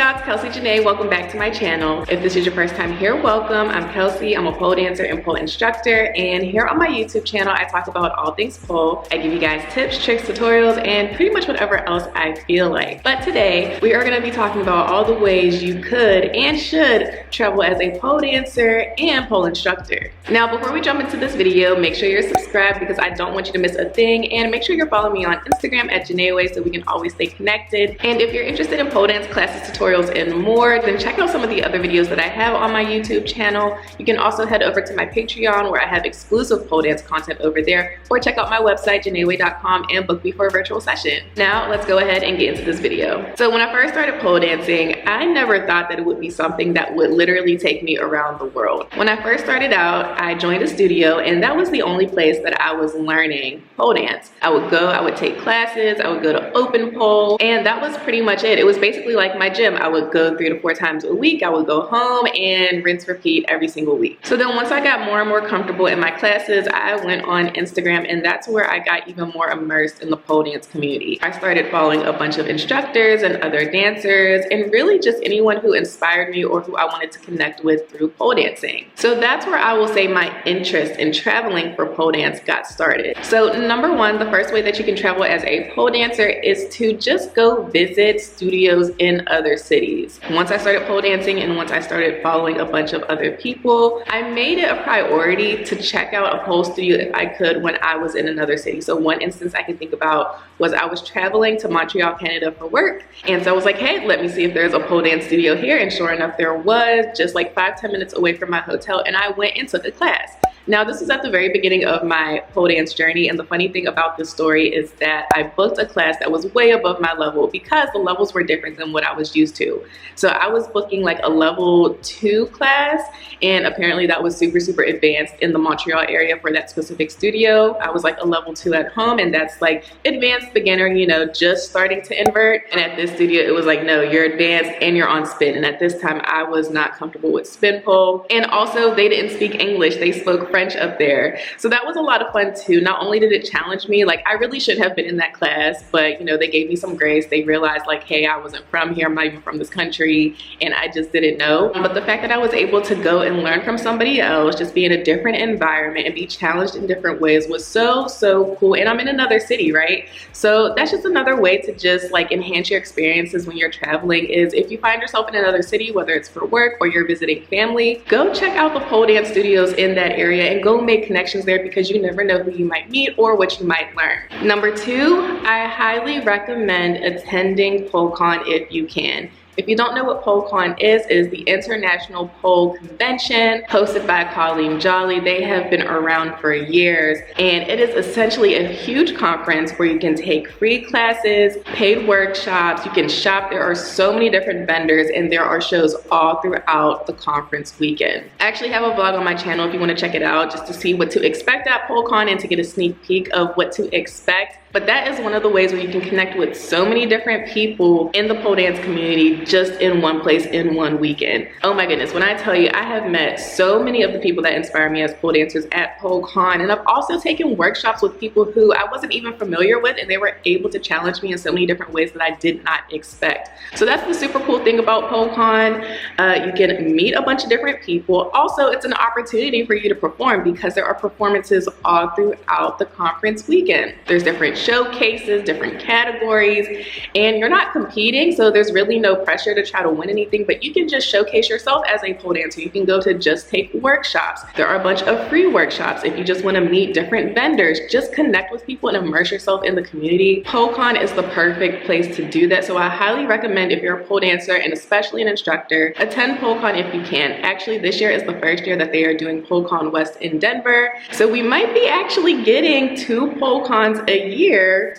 y'all, it's Kelsey Janay. Welcome back to my channel. If this is your first time here, welcome. I'm Kelsey. I'm a pole dancer and pole instructor, and here on my YouTube channel I talk about all things pole. I give you guys tips, tricks, tutorials, and pretty much whatever else I feel like. But today we are going to be talking about all the ways you could and should travel as a pole dancer and pole instructor. Now before we jump into this video, make sure you're subscribed because I don't want you to miss a thing, and make sure you're following me on Instagram at Janay so we can always stay connected. And if you're interested in pole dance classes, tutorials, and more, then check out some of the other videos that I have on my YouTube channel. You can also head over to my Patreon where I have exclusive pole dance content over there, or check out my website janay.com and book me for a virtual session. Now let's go ahead and get into this video. So when I first started pole dancing, I never thought that it would be something that would literally take me around the world. When I first started out, I joined a studio, and that was the only place that I was learning pole dance. I would take classes, I would go to open pole, and that was pretty much it. It was basically like my gym. I would go 3 to 4 times a week. I would go home and rinse, repeat every single week. So then once I got more and more comfortable in my classes, I went on Instagram, and that's where I got even more immersed in the pole dance community. I started following a bunch of instructors and other dancers, and really just anyone who inspired me or who I wanted to connect with through pole dancing. So that's where I will say my interest in traveling for pole dance got started. So number one, the first way that you can travel as a pole dancer is to just go visit studios in other cities. Once I started pole dancing and once I started following a bunch of other people, I made it a priority to check out a pole studio if I could when I was in another city. So one instance I can think about was I was traveling to Montreal, Canada for work, and so I was like, hey, let me see if there's a pole dance studio here, and sure enough there was, just like 5-10 minutes away from my hotel, and I went and took a class. Now this was at the very beginning of my pole dance journey, and the funny thing about this story is that I booked a class that was way above my level because the levels were different than what I was used to. So I was booking like a level 2 class, and apparently that was super advanced in the Montreal area for that specific studio. I was like a level 2 at home, and that's like advanced beginner, you know, just starting to invert. And at this studio it was like, no, you're advanced and you're on spin. And at this time I was not comfortable with spin pole, and also they didn't speak English, they spoke French up there. So that was a lot of fun too. Not only did it challenge me, like I really should have been in that class, but you know, they gave me some grace. They realized like, hey, I wasn't from here, I'm not even from this country, and I just didn't know. But the fact that I was able to go and learn from somebody else, just be in a different environment and be challenged in different ways was so cool. And I'm in another city, right? So that's just another way to just like enhance your experiences when you're traveling, is if you find yourself in another city, whether it's for work or you're visiting family, go check out the pole dance studios in that area and go make connections there, because you never know who you might meet or what you might learn. Number 2, I highly recommend attending PoleCon if you can. If you don't know what PoleCon is the International Pole Convention hosted by Colleen Jolly. They have been around for years, and it is essentially a huge conference where you can take free classes, paid workshops, you can shop. There are so many different vendors, and there are shows all throughout the conference weekend. I actually have a vlog on my channel if you want to check it out, just to see what to expect at PoleCon and to get a sneak peek of what to expect. But that is one of the ways where you can connect with so many different people in the pole dance community just in one place in one weekend. Oh my goodness, when I tell you, I have met so many of the people that inspire me as pole dancers at PoleCon, and I've also taken workshops with people who I wasn't even familiar with, and they were able to challenge me in so many different ways that I did not expect. So that's the super cool thing about PoleCon. You can meet a bunch of different people. Also, it's an opportunity for you to perform because there are performances all throughout the conference weekend. There's different showcases, different categories, and you're not competing, so there's really no pressure to try to win anything, but you can just showcase yourself as a pole dancer. You can go to just take workshops. There are a bunch of free workshops. If you just want to meet different vendors, just connect with people and immerse yourself in the community. PoleCon is the perfect place to do that, so I highly recommend, if you're a pole dancer and especially an instructor, attend PoleCon if you can. Actually, this year is the first year that they are doing PoleCon West in Denver, so we might be actually getting 2 PoleCons a year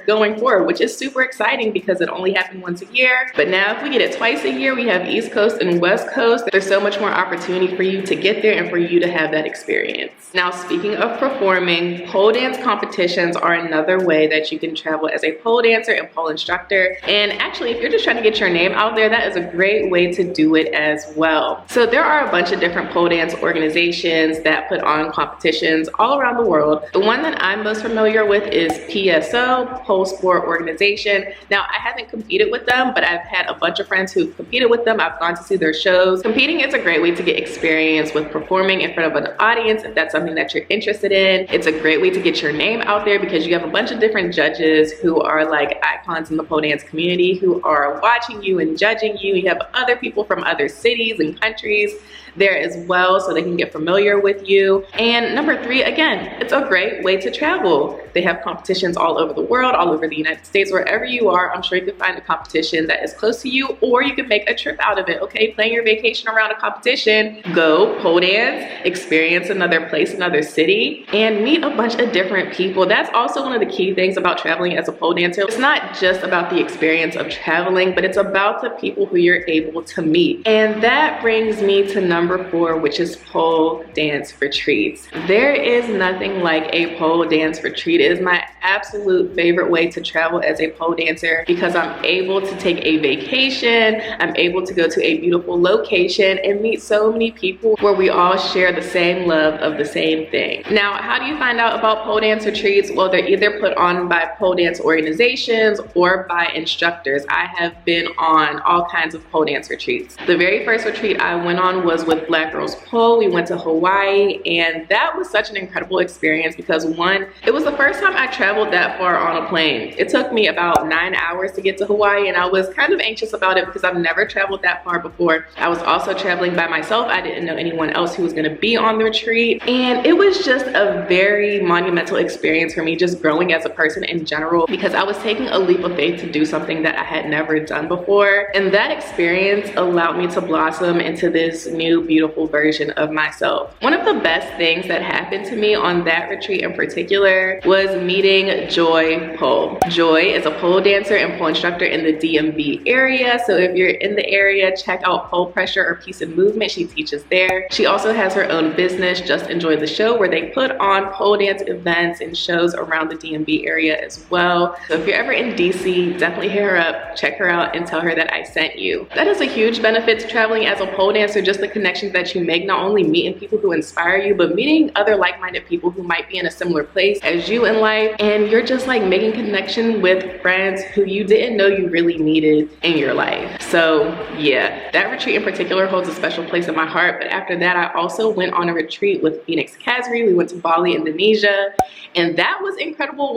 going forward, which is super exciting because it only happened once a year. But now if we get it twice a year, we have East Coast and West Coast. There's so much more opportunity for you to get there and for you to have that experience. Now, speaking of performing, pole dance competitions are another way that you can travel as a pole dancer and pole instructor. And actually, if you're just trying to get your name out there, that is a great way to do it as well. So there are a bunch of different pole dance organizations that put on competitions all around the world. The one that I'm most familiar with is PSO. XOXO, pole sport organization. Now, I haven't competed with them, but I've had a bunch of friends who've competed with them. I've gone to see their shows. Competing is a great way to get experience with performing in front of an audience if that's something that you're interested in. It's a great way to get your name out there because you have a bunch of different judges who are like icons in the pole dance community who are watching you and judging you. You have other people from other cities and countries there as well, so they can get familiar with you. And number 3, again, it's a great way to travel. They have competitions all over the world, all over the United States. Wherever you are, I'm sure you can find a competition that is close to you, or you can make a trip out of it, okay? Plan your vacation around a competition, go pole dance, experience another place, another city, and meet a bunch of different people. That's also one of the key things about traveling as a pole dancer. It's not just about the experience of traveling, but it's about the people who you're able to meet. And that brings me to number 4, which is pole dance retreats. There is nothing like a pole dance retreat. It is my absolute favorite way to travel as a pole dancer because I'm able to take a vacation, I'm able to go to a beautiful location and meet so many people where we all share the same love of the same thing. Now, how do you find out about pole dance retreats? Well, they're either put on by pole dance organizations or by instructors. I have been on all kinds of pole dance retreats. The very first retreat I went on was with Black Girls Pole. We went to Hawaii, and that was such an incredible experience because one, it was the first time I traveled that far on a plane. It took me about 9 hours to get to Hawaii, and I was kind of anxious about it because I've never traveled that far before. I was also traveling by myself. I didn't know anyone else who was going to be on the retreat, and it was just a very monumental experience for me, just growing as a person in general, because I was taking a leap of faith to do something that I had never done before, and that experience allowed me to blossom into this new beautiful version of myself. One of the best things that happened to me on that retreat in particular was meeting Joy Pole. Joy is a pole dancer and pole instructor in the DMV area, so if you're in the area, check out Pole Pressure or Peace and Movement. She teaches there. She also has her own business, Just Enjoy the Show, where they put on pole dance events and shows around the DMV area as well. So if you're ever in DC, definitely hit her up, check her out, and tell her that I sent you. That is a huge benefit to traveling as a pole dancer, just the connections that you make, not only meeting people who inspire you, but meeting other like-minded people who might be in a similar place as you in life, and you're just like making connection with friends who you didn't know you really needed in your life. So yeah, that retreat in particular holds a special place in my heart. But after that, I also went on a retreat with Phoenix Kazri. We went to Bali, Indonesia, and that was incredible.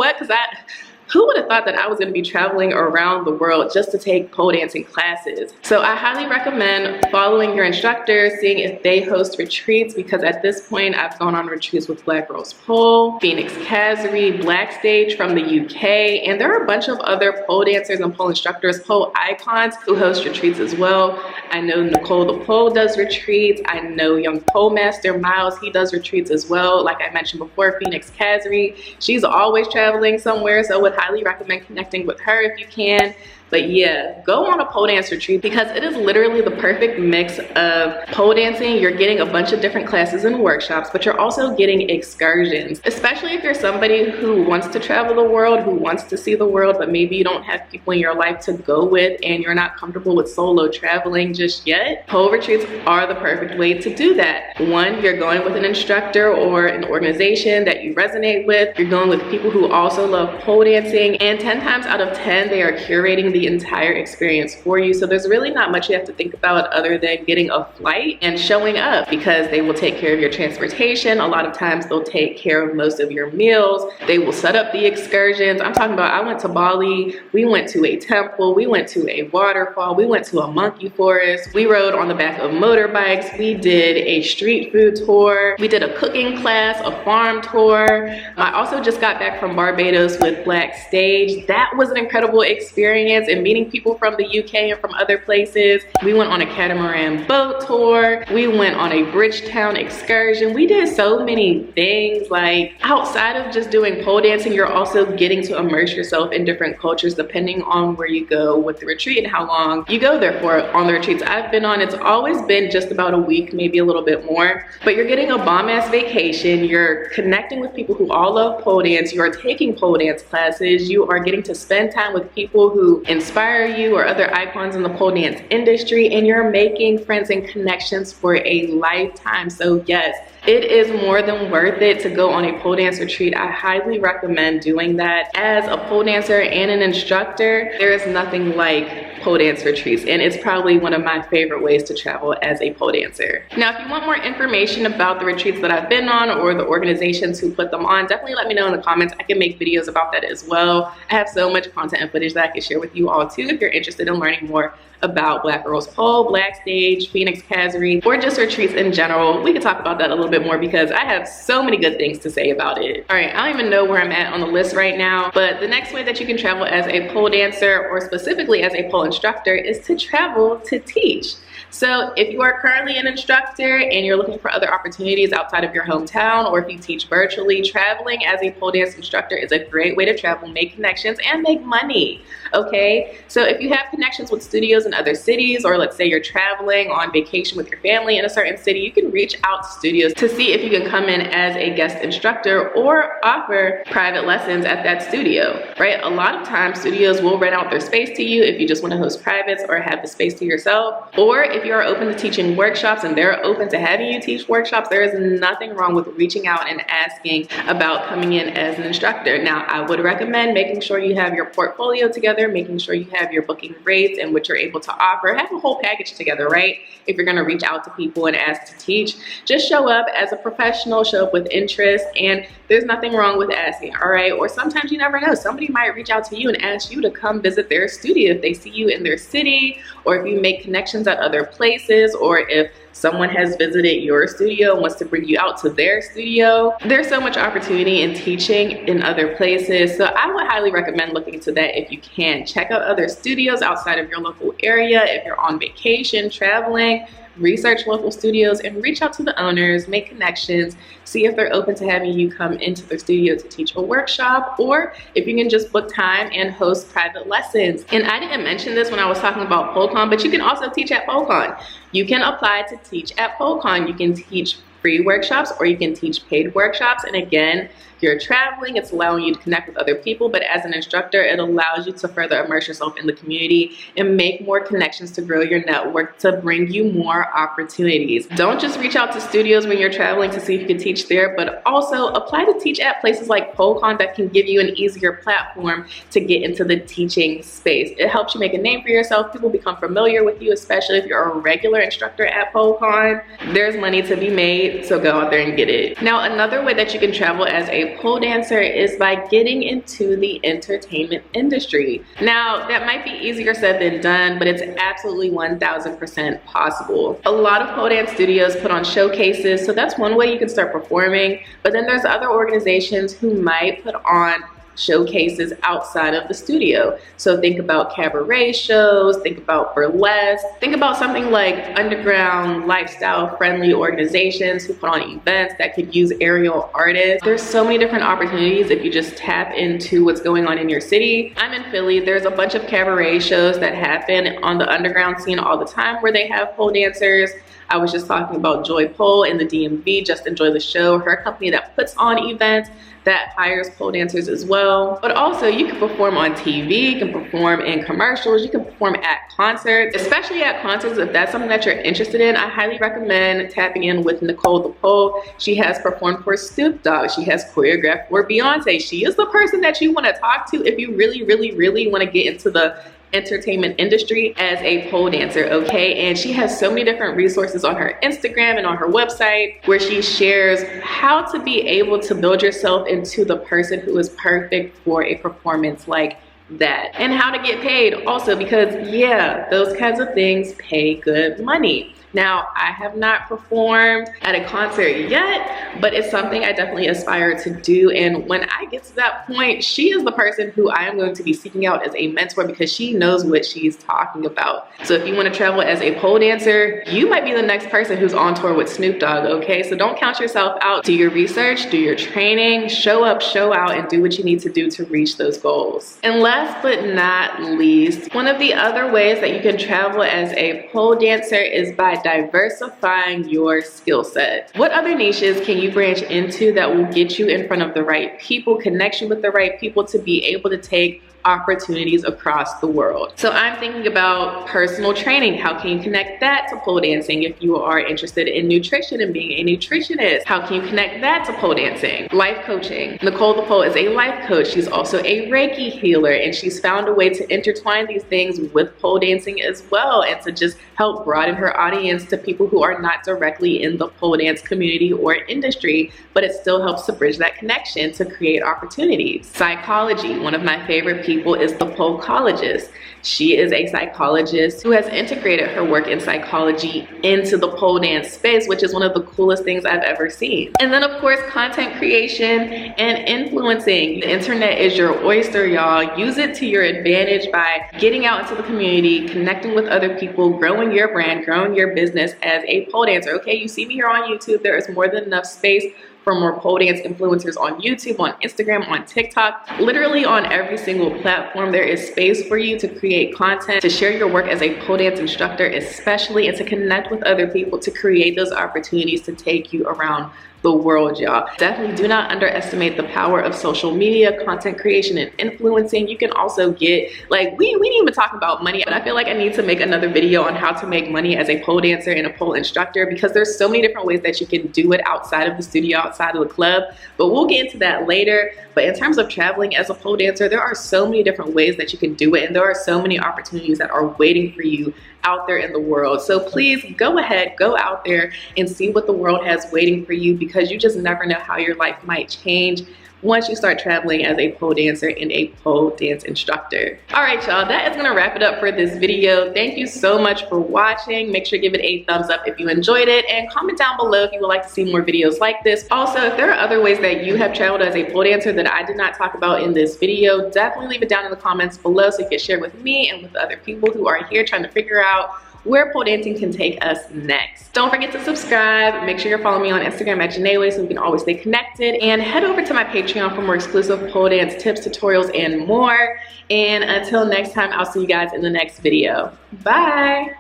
Who would have thought that I was going to be traveling around the world just to take pole dancing classes? So I highly recommend following your instructor, seeing if they host retreats, because at this point I've gone on retreats with Black Girls Pole, Phoenix Kazri, Black Stage from the UK, and there are a bunch of other pole dancers and pole instructors, pole icons who host retreats as well. I know Nicole the Pole does retreats. I know Young Pole Master Miles, he does retreats as well. Like I mentioned before, Phoenix Kazri, she's always traveling somewhere, so would highly recommend connecting with her if you can. But yeah, go on a pole dance retreat because it is literally the perfect mix of pole dancing. You're getting a bunch of different classes and workshops, but you're also getting excursions, especially if you're somebody who wants to travel the world, who wants to see the world, but maybe you don't have people in your life to go with and you're not comfortable with solo traveling just yet. Pole retreats are the perfect way to do that. One, you're going with an instructor or an organization that you resonate with. You're going with people who also love pole dancing, and 10 times out of 10, they are curating the entire experience for you. So there's really not much you have to think about other than getting a flight and showing up, because they will take care of your transportation. A lot of times they'll take care of most of your meals. They will set up the excursions. I'm talking about, I went to Bali, we went to a temple, we went to a waterfall, we went to a monkey forest, we rode on the back of motorbikes, we did a street food tour, we did a cooking class, a farm tour. I also just got back from Barbados with Black Stage. That was an incredible experience, and meeting people from the UK and from other places. We went on a catamaran boat tour. We went on a Bridgetown excursion. We did so many things. Like, outside of just doing pole dancing, you're also getting to immerse yourself in different cultures depending on where you go with the retreat and how long you go there for. On the retreats I've been on, it's always been just about a week, maybe a little bit more, but you're getting a bomb-ass vacation. You're connecting with people who all love pole dance. You are taking pole dance classes. You are getting to spend time with people who inspire you or other icons in the pole dance industry, and you're making friends and connections for a lifetime. So yes, it is more than worth it to go on a pole dance retreat. I highly recommend doing that. As a pole dancer and an instructor, there is nothing like pole dance retreats, and it's probably one of my favorite ways to travel as a pole dancer. Now, if you want more information about the retreats that I've been on or the organizations who put them on, definitely let me know in the comments. I can make videos about that as well. I have so much content and footage that I can share with you all too if you're interested in learning more about Black Girls Pole, Black Stage, Phoenix Kazari, or just retreats in general. We can talk about that a little bit more because I have so many good things to say about it. All right, I don't even know where I'm at on the list right now, but the next way that you can travel as a pole dancer, or specifically as a pole instructor, is to travel to teach. So if you are currently an instructor and you're looking for other opportunities outside of your hometown, or if you teach virtually, traveling as a pole dance instructor is a great way to travel, make connections, and make money, okay? So if you have connections with studios in other cities, or let's say you're traveling on vacation with your family in a certain city, you can reach out to studios to see if you can come in as a guest instructor or offer private lessons at that studio, right? A lot of times studios will rent out their space to you if you just want to host privates or have the space to yourself, or if you are open to teaching workshops and they're open to having you teach workshops, there is nothing wrong with reaching out and asking about coming in as an instructor. Now, I would recommend making sure you have your portfolio together, making sure you have your booking rates and what you're able to offer. Have a whole package together, right? If you're going to reach out to people and ask to teach, just show up as a professional, show up with interest, and there's nothing wrong with asking, all right? Or sometimes you never know. Somebody might reach out to you and ask you to come visit their studio if they see you in their city, or if you make connections at other places, or if someone has visited your studio and wants to bring you out to their studio. There's so much opportunity in teaching in other places, so I would highly recommend looking into that if you can. Check out other studios outside of your local area. If you're on vacation, traveling, research local studios and reach out to the owners, make connections, see if they're open to having you come into their studio to teach a workshop, or if you can just book time and host private lessons. And I didn't mention this when I was talking about PoleCon, but you can also teach at PoleCon. You can apply to teach at PoleCon. You can teach free workshops or you can teach paid workshops. And again, you're traveling, it's allowing you to connect with other people, but as an instructor, it allows you to further immerse yourself in the community and make more connections to grow your network, to bring you more opportunities. Don't just reach out to studios when you're traveling to see if you can teach there, but also apply to teach at places like PoleCon that can give you an easier platform to get into the teaching space. It helps you make a name for yourself. People become familiar with you, especially if you're a regular instructor at PoleCon. There's money to be made, so go out there and get it. Now, another way that you can travel as a pole dancer is by getting into the entertainment industry. Now, that might be easier said than done, but it's absolutely 1000% possible. A lot of pole dance studios put on showcases, so that's one way you can start performing, but then there's other organizations who might put on showcases outside of the studio. So think about cabaret shows, think about burlesque, think about something like underground lifestyle friendly organizations who put on events that could use aerial artists. There's so many different opportunities if you just tap into what's going on in your city. I'm in Philly. There's a bunch of cabaret shows that happen on the underground scene all the time where they have pole dancers. I was just talking about Joy Pole in the DMV, Just Enjoy the Show, her company that puts on events that hires pole dancers as well. But also you can perform on TV, you can perform in commercials, you can perform at concerts, especially at concerts. If that's something that you're interested in, I highly recommend tapping in with Nicole the Pole. She has performed for Snoop Dogg. She has choreographed for Beyonce. She is the person that you want to talk to if you really want to get into the entertainment industry as a pole dancer, okay? And she has so many different resources on her Instagram and on her website where she shares how to be able to build yourself into the person who is perfect for a performance like that, and how to get paid also, because yeah, those kinds of things pay good money. Now, I have not performed at a concert yet, but it's something I definitely aspire to do. And when I get to that point, she is the person who I am going to be seeking out as a mentor because she knows what she's talking about. So if you want to travel as a pole dancer, you might be the next person who's on tour with Snoop Dogg, okay? So don't count yourself out. Do your research, do your training, show up, show out, and do what you need to do to reach those goals. And last but not least, one of the other ways that you can travel as a pole dancer is by diversifying your skill set. What other niches can you branch into that will get you in front of the right people, connect you with the right people to be able to take opportunities across the world. So I'm thinking about personal training. How can you connect that to pole dancing? If you are interested in nutrition and being a nutritionist, how can you connect that to pole dancing? Life coaching. Nicole the Pole is a life coach. She's also a Reiki healer, and she's found a way to intertwine these things with pole dancing as well, and to just help broaden her audience to people who are not directly in the pole dance community or industry, but it still helps to bridge that connection to create opportunities. Psychology. One of my favorite people is the polecologist. She is a psychologist who has integrated her work in psychology into the pole dance space, which is one of the coolest things I've ever seen. And then of course, content creation and influencing. The internet is your oyster, y'all. Use it to your advantage by getting out into the community, connecting with other people, growing your brand, growing your business as a pole dancer. Okay, you see me here on YouTube. There is more than enough space for more pole dance influencers on YouTube, on Instagram, on TikTok. Literally on every single platform, there is space for you to create content, to share your work as a pole dance instructor especially, and to connect with other people to create those opportunities to take you around the world, y'all. Definitely do not underestimate the power of social media, content creation, and influencing. You can also get, like, we didn't even talk about money, but I feel like I need to make another video on how to make money as a pole dancer and a pole instructor, because there's so many different ways that you can do it outside of the studio, outside of the club, but we'll get into that later. But in terms of traveling as a pole dancer, there are so many different ways that you can do it, and there are so many opportunities that are waiting for you out there in the world. So please go ahead, go out there and see what the world has waiting for you, because you just never know how your life might change once you start traveling as a pole dancer and a pole dance instructor. All right, y'all, that is gonna wrap it up for this video. Thank you so much for watching. Make sure to give it a thumbs up if you enjoyed it, and comment down below if you would like to see more videos like this. Also, if there are other ways that you have traveled as a pole dancer that I did not talk about in this video, definitely leave it down in the comments below so you can share with me and with other people who are here trying to figure out where pole dancing can take us next. Don't forget to subscribe. Make sure you're following me on Instagram at Janay so we can always stay connected. And head over to my Patreon for more exclusive pole dance tips, tutorials, and more. And until next time, I'll see you guys in the next video. Bye.